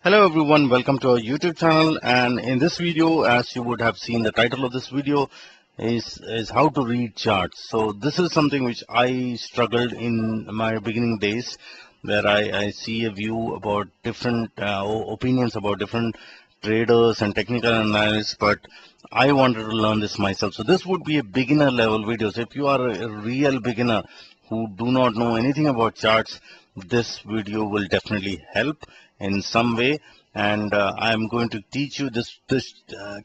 Hello everyone, welcome to our YouTube channel. And in this video, as you would have seen, the title of this video is how to read charts. So this is something which I struggled in my beginning days, where I see a view about different opinions about different traders and technical analysts, but I wanted to learn this myself. So this would be a beginner level video. So if you are a real beginner who do not know anything about charts, this video will definitely help in some way. And I'm going to teach you this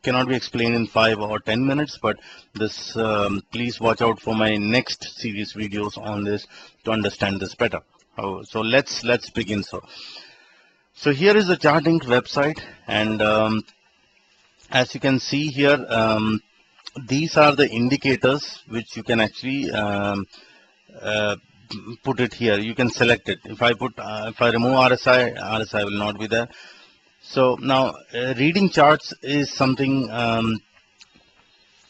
cannot be explained in 5 or 10 minutes, but this please watch out for my next series videos on this to understand this better. So let's begin. So here is the Charting website, and as you can see here, these are the indicators which you can actually uh, put it here. You can select it. If I remove RSI will not be there. So now reading charts is something,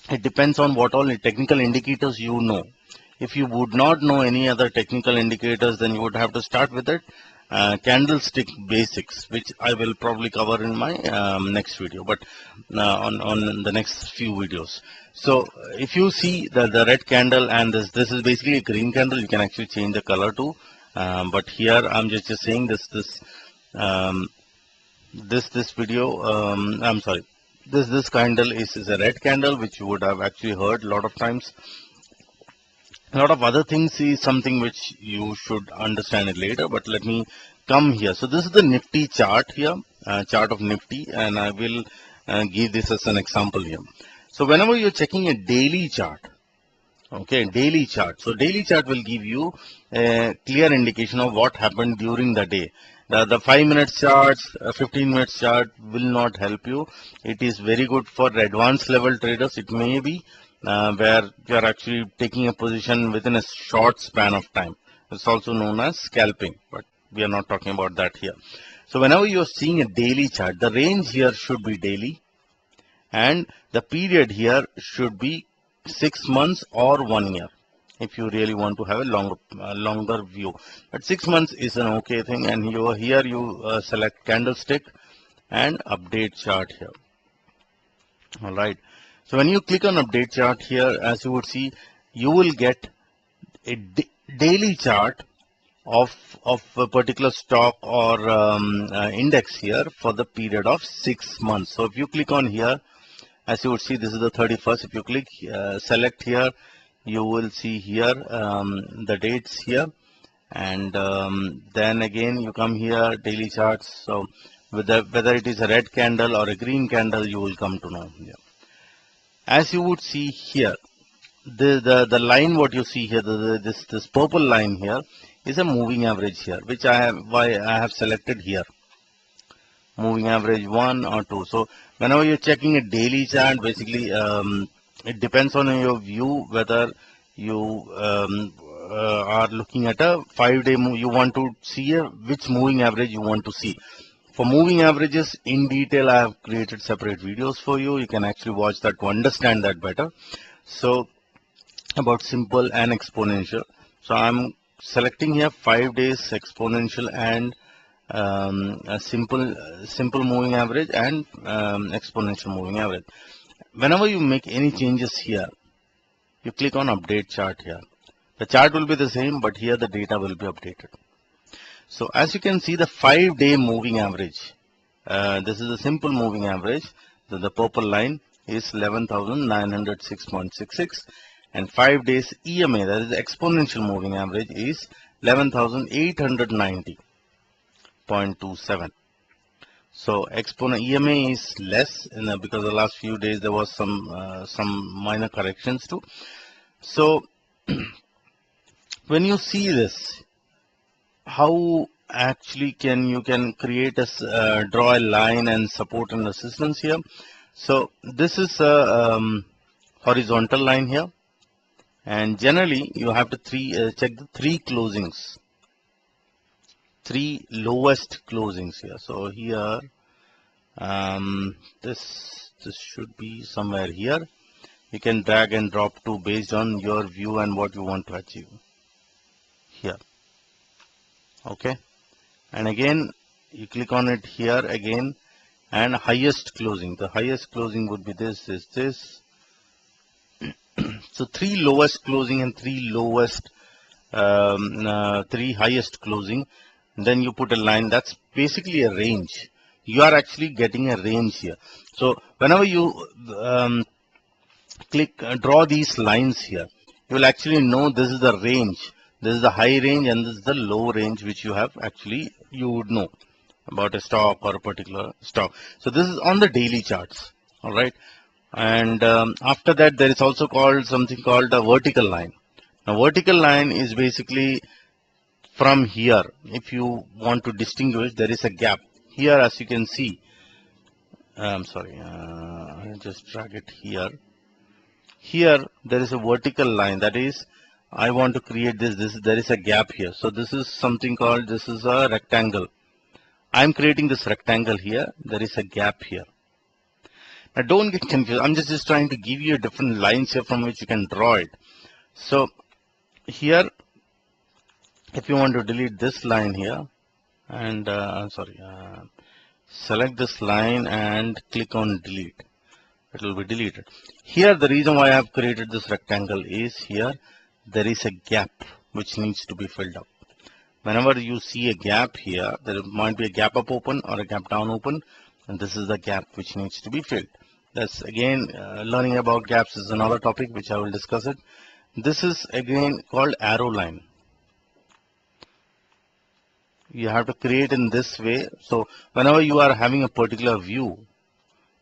it depends on what all technical indicators you know. If you would not know any other technical indicators, then you would have to start with it. Candlestick basics, which I will probably cover in my next video, but on the next few videos. So if you see the red candle, and this is basically a green candle, you can actually change the color too. But here I'm just saying um, this video. I'm sorry. This candle is a red candle, which you would have actually heard a lot of times. A lot of other things is something which you should understand it later, but let me come here. So this is the Nifty chart here, chart of Nifty, and I will give this as an example here. So whenever you're checking a daily chart, okay, daily chart. So daily chart will give you a clear indication of what happened during the day. The 5 minutes charts, 15 minutes chart will not help you. It is very good for advanced level traders. It may be where you are actually taking a position within a short span of time. It's also known as scalping, but we are not talking about that here. So whenever you are seeing a daily chart, the range here should be daily, and the period here should be 6 months or 1 year, if you really want to have a longer view. But 6 months is an okay thing, and you select candlestick and update chart here. All right. So when you click on update chart here, as you would see, you will get a daily chart of a particular stock or index here for the period of 6 months. So if you click on here, as you would see, this is the 31st. If you click select here, you will see here the dates here, and then again you come here, daily charts. So whether it is a red candle or a green candle, you will come to know here. As you would see here, the line what you see here, this purple line here is a moving average here, which I have selected here. Moving average 1 or 2. So whenever you're checking a daily chart, basically it depends on your view whether you are looking at a 5-day move. You want to see which moving average you want to see. For moving averages in detail, I have created separate videos for you. You can actually watch that to understand that better. So about simple and exponential. So I'm selecting here 5 days exponential and a simple moving average and exponential moving average. Whenever you make any changes here, you click on update chart here. The chart will be the same, but here the data will be updated. So as you can see, the 5-day moving average, this is a simple moving average. So the purple line is 11,906.66, and 5 days EMA, that is exponential moving average, is 11,890.27. So EMA is less because the last few days there was some minor corrections too. So when you see this, how actually you can create a draw a line and support and resistance here. So this is a horizontal line here, and generally you have to check the three lowest closings here. So here this should be somewhere here. You can drag and drop to based on your view and what you want to achieve here. Okay, and again you click on it here again, and highest closing. The highest closing would be this. So three lowest closing and three highest closing. Then you put a line. That's basically a range. You are actually getting a range here. So whenever you draw these lines here, you will actually know this is the range. This is the high range and this is the low range, which you would know about a stock or a particular stock. So this is on the daily charts. All right. And after that, there is also something called a vertical line. Now, vertical line is basically from here. If you want to distinguish, there is a gap here, as you can see. I'm sorry, I'll just drag it here. Here, there is a vertical line. That is, I want to create this. There is a gap here. So this is something called, this is a rectangle. I'm creating this rectangle here. There is a gap here. Now, don't get confused. I'm just trying to give you different lines here from which you can draw it. So here, if you want to delete this line here, and select this line and click on delete, it will be deleted. Here, the reason why I have created this rectangle is here there is a gap which needs to be filled up. Whenever you see a gap here, there might be a gap up open or a gap down open, and this is the gap which needs to be filled. That's again, learning about gaps is another topic which I will discuss it. This is again called arrow line. You have to create in this way. So whenever you are having a particular view,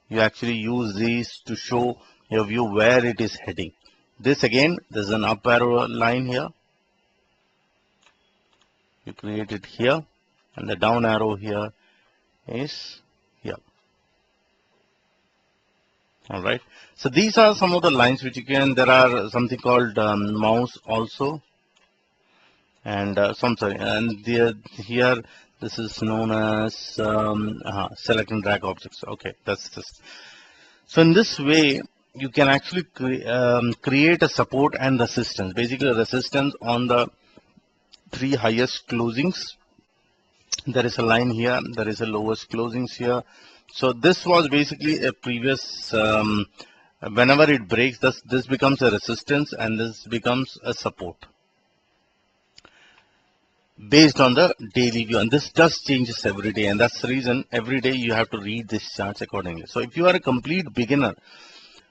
you actually use these to show your view where it is heading. This again, there's an up arrow line here. You create it here, and the down arrow here is here. All right. So these are some of the lines which you can. There are something called mouse also, and here this is known as select and drag objects. Okay, that's this. So in this way, you can actually create a support and resistance. Basically, resistance on the three highest closings. There is a line here. There is a lowest closings here. So this was basically a previous. Whenever it breaks, this becomes a resistance and this becomes a support based on the daily view, and this just changes every day, and that's the reason every day you have to read these charts accordingly. So if you are a complete beginner,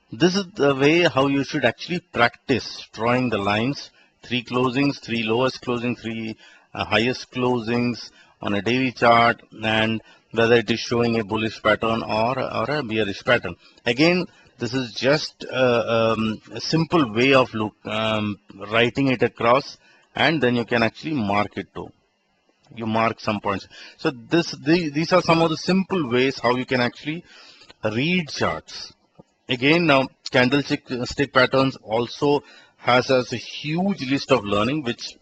this is the way how you should actually practice drawing the lines. Three closings, three lowest closings, three highest closings on a daily chart, and whether it is showing a bullish pattern or a bearish pattern. Again, this is just a simple way of writing it across, and then you can actually mark it too. You mark some points. So these are some of the simple ways how you can actually read charts. Again, now candlestick patterns also has a huge list of learning, which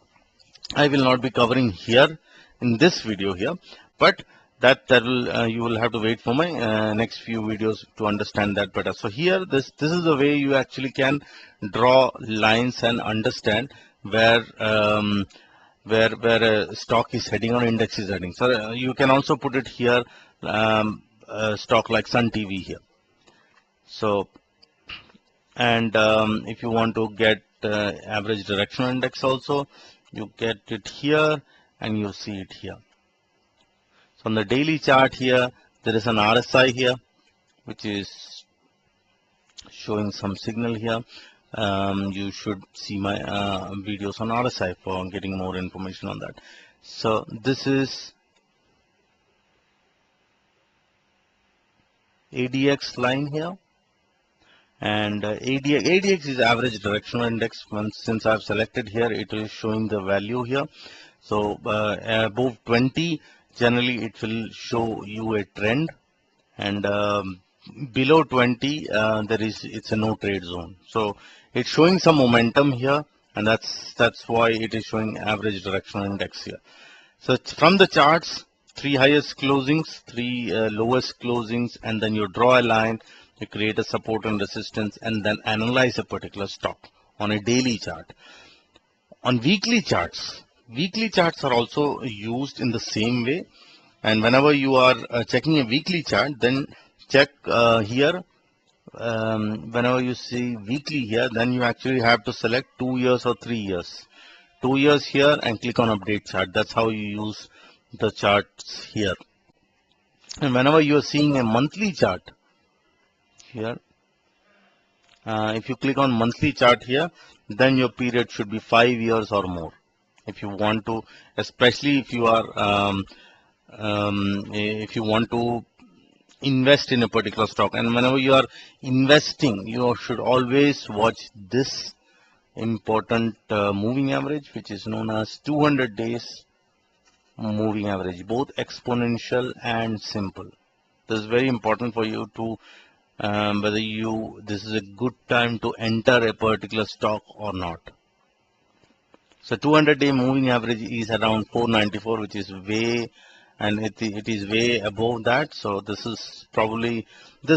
I will not be covering here in this video here, but you will have to wait for my next few videos to understand that better. So here, this is the way you actually can draw lines and understand where a stock is heading or index is heading. So you can also put it here, a stock like Sun TV here. So, and if you want to get average directional index also, you get it here and you see it here. So on the daily chart here, there is an RSI here, which is showing some signal here. You should see my videos on RSI for getting more information on that. So this is ADX line here, and ADX is average directional index. Since I've selected here, it is showing the value here. So above 20, generally it will show you a trend, and below 20 it's a no trade zone. So it's showing some momentum here, and that's why it is showing average directional index here. So from the charts, three highest closings, three lowest closings, and then you draw a line, you create a support and resistance, and then analyze a particular stock on a daily chart. On weekly charts are also used in the same way. And whenever you are checking a weekly chart, then check here. Whenever you see weekly here, then you actually have to select 2 years or 3 years. 2 years here and click on update chart. That's how you use the charts here. And whenever you are seeing a monthly chart here, if you click on monthly chart here, then your period should be 5 years or more. If you want to, especially if you are if you want to invest in a particular stock, and whenever you are investing, you should always watch this important moving average, which is known as 200 days moving average, both exponential and simple. This is very important for you to whether this is a good time to enter a particular stock or not. So 200-day moving average is around 494, which is way, and it is way above that. So this is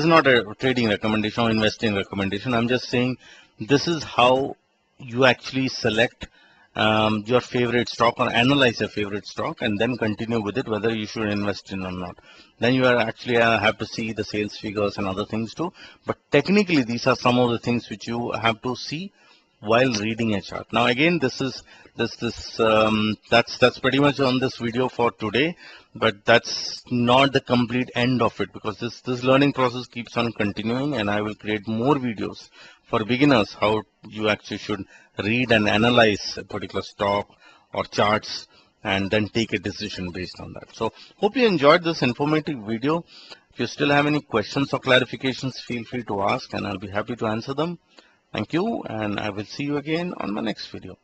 not a trading recommendation or investing recommendation. I'm just saying this is how you actually select your favorite stock or analyze your favorite stock and then continue with it, whether you should invest in or not. Then you are actually have to see the sales figures and other things too. But technically, these are some of the things which you have to see while reading a chart. Now again, that's pretty much on this video for today, but that's not the complete end of it, because this learning process keeps on continuing, and I will create more videos for beginners how you actually should read and analyze a particular stock or charts and then take a decision based on that. So hope you enjoyed this informative video. If you still have any questions or clarifications, feel free to ask and I'll be happy to answer them. Thank you, and I will see you again on my next video.